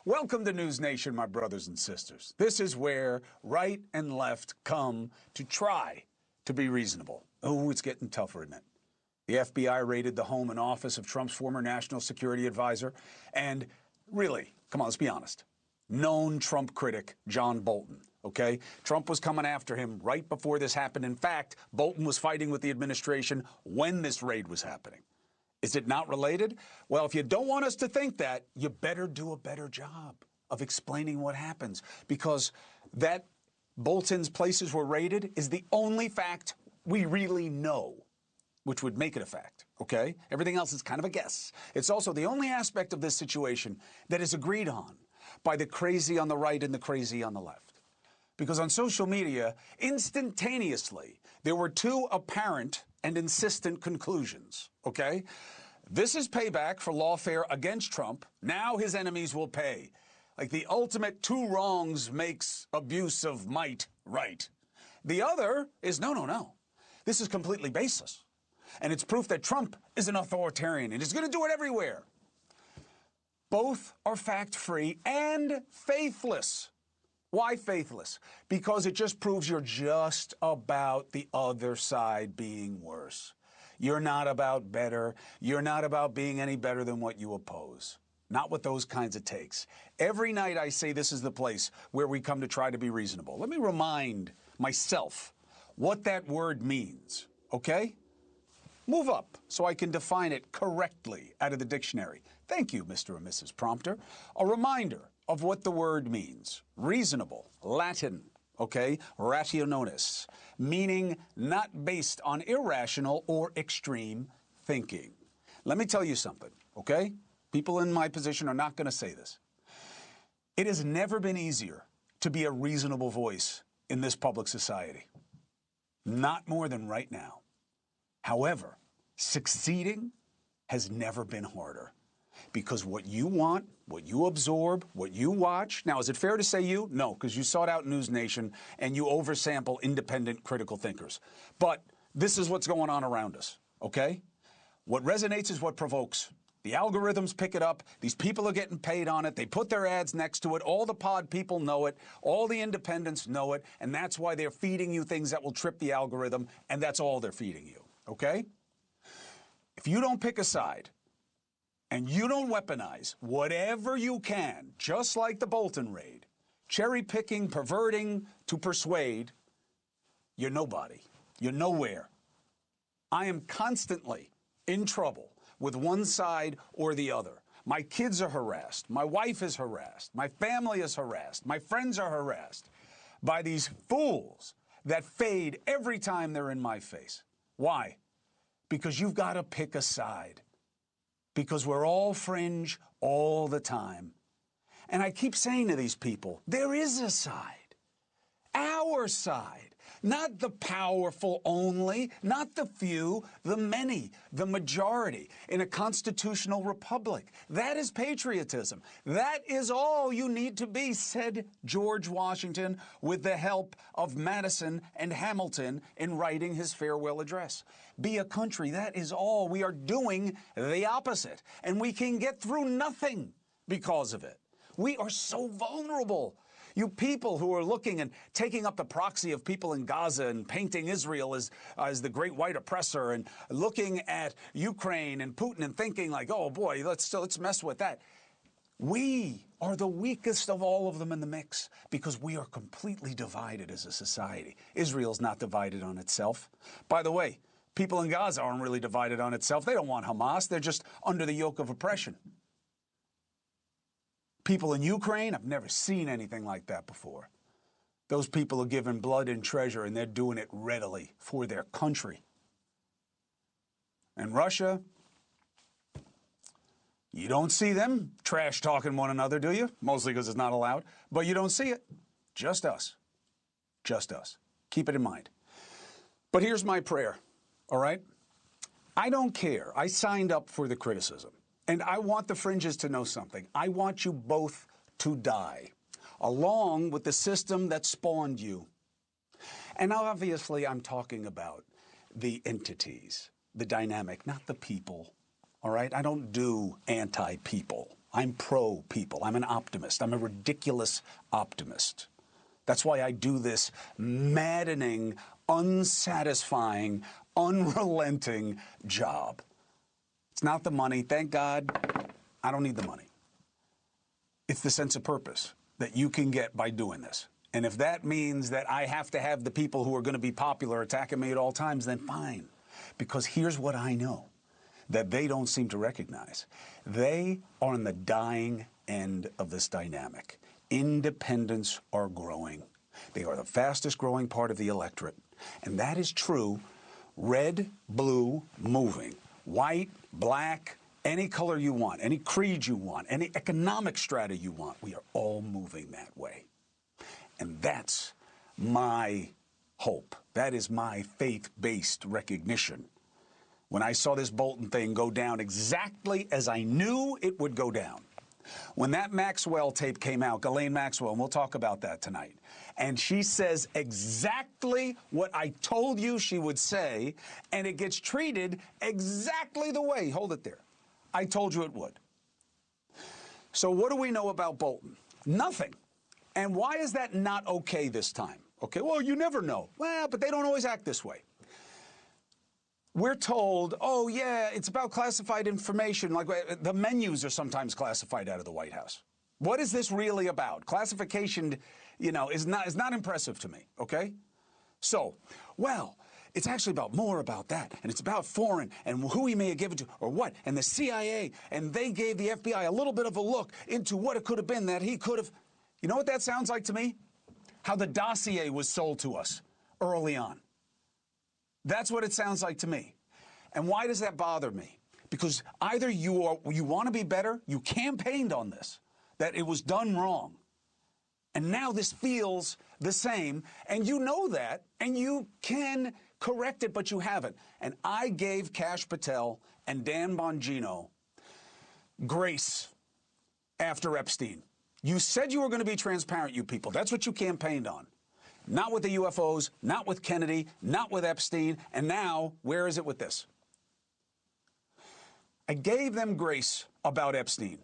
Welcome to NewsNation, my brothers and sisters. This is where right and left come to try to be reasonable. Oh, it's getting tougher, isn't it? The FBI raided the home and office of Trump's former national security advisor and really, come on, let's be honest, known Trump critic John Bolton, okay? Trump was coming after him right before this happened. In fact, Bolton was fighting with the administration when this raid was happening. Is it not related? Well, if you don't want us to think that, you better do a better job of explaining what happens, because that Bolton's places were raided is the only fact we really know, which would make it a fact, okay? Everything else is kind of a guess. It's also the only aspect of this situation that is agreed on by the crazy on the right and the crazy on the left. Because on social media, instantaneously, there were two apparent and insistent conclusions, okay? This is payback for lawfare against Trump. Now his enemies will pay. Like the ultimate two wrongs makes abuse of might right. The other is no. This is completely baseless. And it's proof that Trump is an authoritarian and is going to do it everywhere. Both are fact-free and faithless. Why faithless? Because it just proves you're just about the other side being worse. You're not about better. You're not about being any better than what you oppose. Not with those kinds of takes. Every night I say this is the place where we come to try to be reasonable. Let me remind myself what that word means, okay? Move up so I can define it correctly out of the dictionary. Thank you, Mr. and Mrs. Prompter. A reminder of what the word means. Reasonable, Latin, okay, rationis, meaning not based on irrational or extreme thinking. Let me tell you something, okay? People in my position are not going to say this. It has never been easier to be a reasonable voice in this public society. Not more than right now. However, succeeding has never been harder. Because what you want, what you absorb, what you watch. Now, is it fair to say you? No, because you sought out NewsNation and you oversample independent critical thinkers. But this is what's going on around us, okay? What resonates is what provokes. The algorithms pick it up. These people are getting paid on it. They put their ads next to it. All the pod people know it. All the independents know it. And that's why they're feeding you things that will trip the algorithm. And that's all they're feeding you, okay? If you don't pick a side, and you don't weaponize whatever you can, just like the Bolton raid, cherry-picking, perverting to persuade, you're nobody. You're nowhere. I am constantly in trouble with one side or the other. My kids are harassed. My wife is harassed. My family is harassed. My friends are harassed by these fools that fade every time they're in my face. Why? Because you've got to pick a side. Because we're all fringe all the time. And I keep saying to these people, there is a side. Our side. Not the powerful only, not the few, the many, the majority in a constitutional republic. That is patriotism. That is all you need to be, said George Washington with the help of Madison and Hamilton in writing his farewell address. Be a country, that is all. We are doing the opposite, and we can get through nothing because of it. We are so vulnerable. You people who are looking and taking up the proxy of people in Gaza and painting Israel as the great white oppressor and looking at Ukraine and Putin and thinking like, oh boy, let's mess with that. We are the weakest of all of them in the mix because we are completely divided as a society. Israel's not divided on itself. By the way, people in Gaza aren't really divided on itself. They don't want Hamas. They're just under the yoke of oppression. People in Ukraine, I've never seen anything like that before. Those people are given blood and treasure, and they're doing it readily for their country. And Russia, you don't see them trash talking one another, do you? Mostly because it's not allowed. But you don't see it. Just us. Just us. Keep it in mind. But here's my prayer, all right? I don't care. I signed up for the criticism. And I want the fringes to know something. I want you both to die, along with the system that spawned you. And obviously, I'm talking about the entities, the dynamic, not the people, all right? I don't do anti-people. I'm pro-people. I'm an optimist. I'm a ridiculous optimist. That's why I do this maddening, unsatisfying, unrelenting job. It's not the money. Thank God, I don't need the money. It's the sense of purpose that you can get by doing this. And if that means that I have to have the people who are going to be popular attacking me at all times, then fine. Because here's what I know that they don't seem to recognize. They are on the dying end of this dynamic. Independents are growing. They are the fastest growing part of the electorate. And that is true, red, blue, moving, white, black, any color you want, any creed you want, any economic strata you want. We are all moving that way. And that's my hope. That is my faith-based recognition. When I saw this Bolton thing go down exactly as I knew it would go down. When that Maxwell tape came out, Ghislaine Maxwell, and we'll talk about that tonight, and she says exactly what I told you she would say, and it gets treated exactly the way, hold it there, I told you it would. So what do we know about Bolton? Nothing. And why is that not okay this time? Okay, well, you never know. Well, but they don't always act this way. We're told, oh, yeah, it's about classified information. Like the menus are sometimes classified out of the White House. What is this really about? Classification, you know, is not impressive to me, okay? So, well, it's actually more about that, and it's about foreign and who he may have given to or what, and the CIA, and they gave the FBI a little bit of a look into what it could have been that he could have. You know what that sounds like to me? How the dossier was sold to us early on. That's what it sounds like to me. And why does that bother me? Because either you want to be better, you campaigned on this, that it was done wrong. And now this feels the same, and you know that, and you can correct it, but you haven't. And I gave Kash Patel and Dan Bongino grace after Epstein. You said you were going to be transparent, you people. That's what you campaigned on. Not with the UFOs, not with Kennedy, not with Epstein, and now, where is it with this? I gave them grace about Epstein.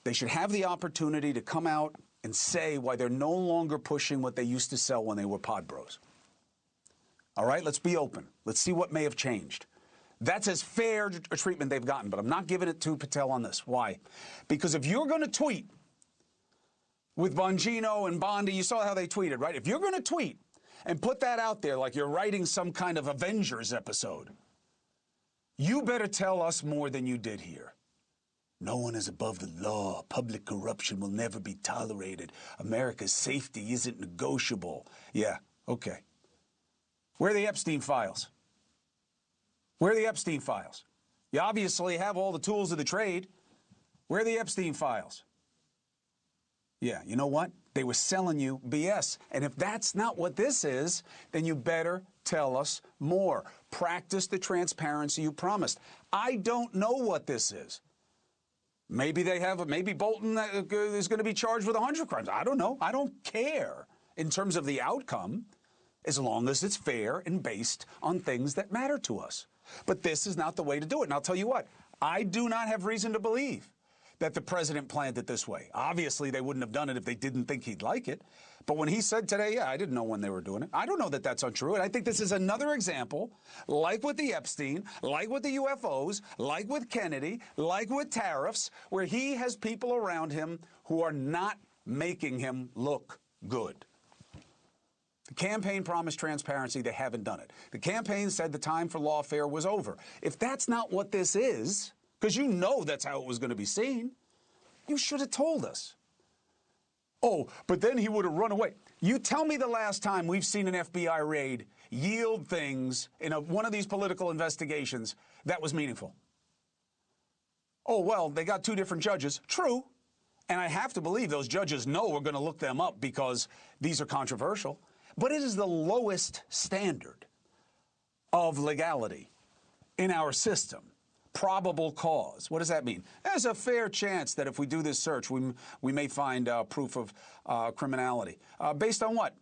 They should have the opportunity to come out and say why they're no longer pushing what they used to sell when they were pod bros. All right, let's be open. Let's see what may have changed. That's as fair a treatment they've gotten, but I'm not giving it to Patel on this. Why? Because if you're going to tweet with Bongino and Bondi, you saw how they tweeted, right? If you're going to tweet and put that out there like you're writing some kind of Avengers episode, you better tell us more than you did here. No one is above the law. Public corruption will never be tolerated. America's safety isn't negotiable. Yeah, okay. Where are the Epstein files? Where are the Epstein files? You obviously have all the tools of the trade. Where are the Epstein files? Yeah, you know what? They were selling you BS. And if that's not what this is, then you better tell us more. Practice the transparency you promised. I don't know what this is. Maybe maybe Bolton is going to be charged with 100 crimes. I don't know. I don't care in terms of the outcome, as long as it's fair and based on things that matter to us. But this is not the way to do it. And I'll tell you what, I do not have reason to believe that the president planned it this way. Obviously, they wouldn't have done it if they didn't think he'd like it. But when he said today, yeah, I didn't know when they were doing it. I don't know that that's untrue. And I think this is another example, like with the Epstein, like with the UFOs, like with Kennedy, like with tariffs, where he has people around him who are not making him look good. The campaign promised transparency. They haven't done it. The campaign said the time for lawfare was over. If that's not what this is, because you know that's how it was going to be seen, you should have told us. Oh, but then he would have run away. You tell me the last time we've seen an FBI raid yield things in one of these political investigations that was meaningful. Oh, well, they got 2 different judges. True. And I have to believe those judges know we're going to look them up because these are controversial. But it is the lowest standard of legality in our system. Probable cause. What does that mean? There's a fair chance that if we do this search, we may find proof of criminality. Based on what?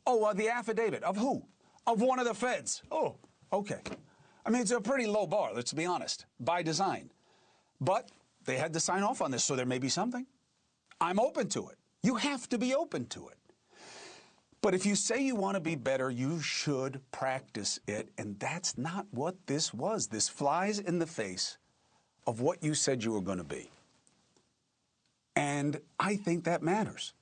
Oh, the affidavit. Of who? Of one of the feds. Oh, okay. I mean, it's a pretty low bar, let's be honest, by design. But they had to sign off on this, so there may be something. I'm open to it. You have to be open to it. But if you say you want to be better, you should practice it, and that's not what this was. This flies in the face of what you said you were going to be. And I think that matters.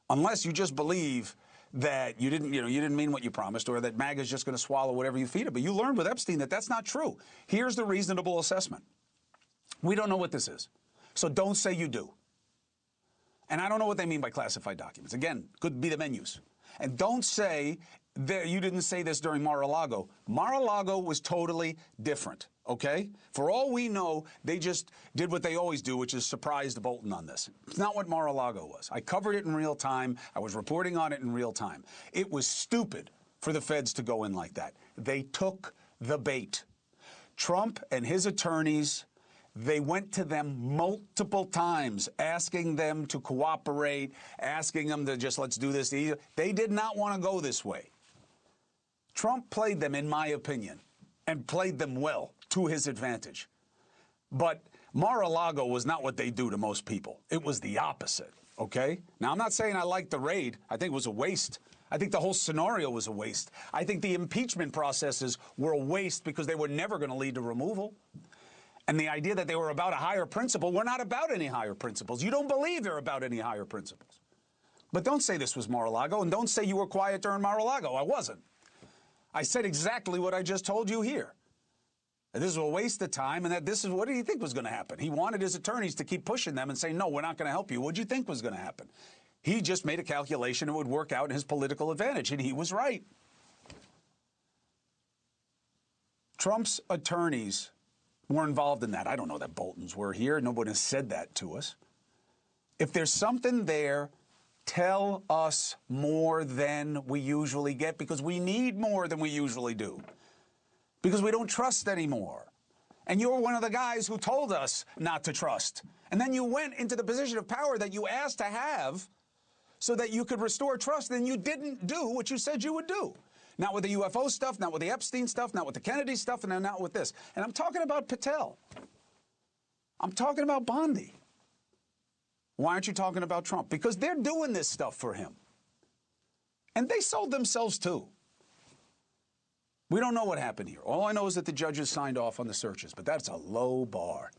Unless you just believe that you didn't mean what you promised, or that MAGA's just going to swallow whatever you feed it. But you learned with Epstein that that's not true. Here's the reasonable assessment. We don't know what this is, so don't say you do. And I don't know what they mean by classified documents. Again, could be the menus. And don't say that you didn't say this during Mar-a-Lago. Mar-a-Lago was totally different, okay? For all we know, they just did what they always do, which is surprised Bolton on this. It's not what Mar-a-Lago was. I covered it in real time. I was reporting on it in real time. It was stupid for the feds to go in like that. They took the bait. Trump and his attorneys, they went to them multiple times, asking them to cooperate, asking them to just, let's do this. They did not want to go this way. Trump played them, in my opinion, and played them well to his advantage. But Mar-a-Lago was not what they do to most people. It was the opposite, okay? Now, I'm not saying I liked the raid. I think it was a waste. I think the whole scenario was a waste. I think the impeachment processes were a waste because they were never going to lead to removal. And the idea that they were about a higher principle, we're not about any higher principles. You don't believe they're about any higher principles. But don't say this was Mar-a-Lago, and don't say you were quiet during Mar-a-Lago. I wasn't. I said exactly what I just told you here. That this was a waste of time, and that this is what did he think was going to happen? He wanted his attorneys to keep pushing them and say, no, we're not going to help you. What did you think was going to happen? He just made a calculation it would work out in his political advantage, and he was right. Trump's attorneys were involved in that. I don't know that Bolton's were here. Nobody has said that to us. If there's something there, tell us more than we usually get, because we need more than we usually do, because we don't trust anymore. And you're one of the guys who told us not to trust. And then you went into the position of power that you asked to have so that you could restore trust. Then you didn't do what you said you would do. Not with the UFO stuff, not with the Epstein stuff, not with the Kennedy stuff, and then not with this. And I'm talking about Patel. I'm talking about Bondi. Why aren't you talking about Trump? Because they're doing this stuff for him. And they sold themselves too. We don't know what happened here. All I know is that the judges signed off on the searches, but that's a low bar.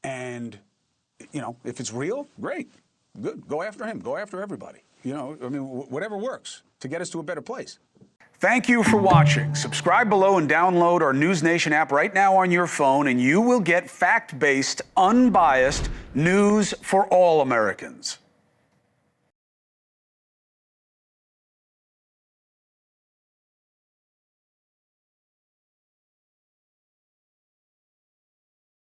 And, you know, if it's real, great. Good. Go after him. Go after everybody. You know, I mean, whatever works to get us to a better place. Thank you for watching. Subscribe below and download our NewsNation app right now on your phone, and you will get fact-based, unbiased news for all Americans.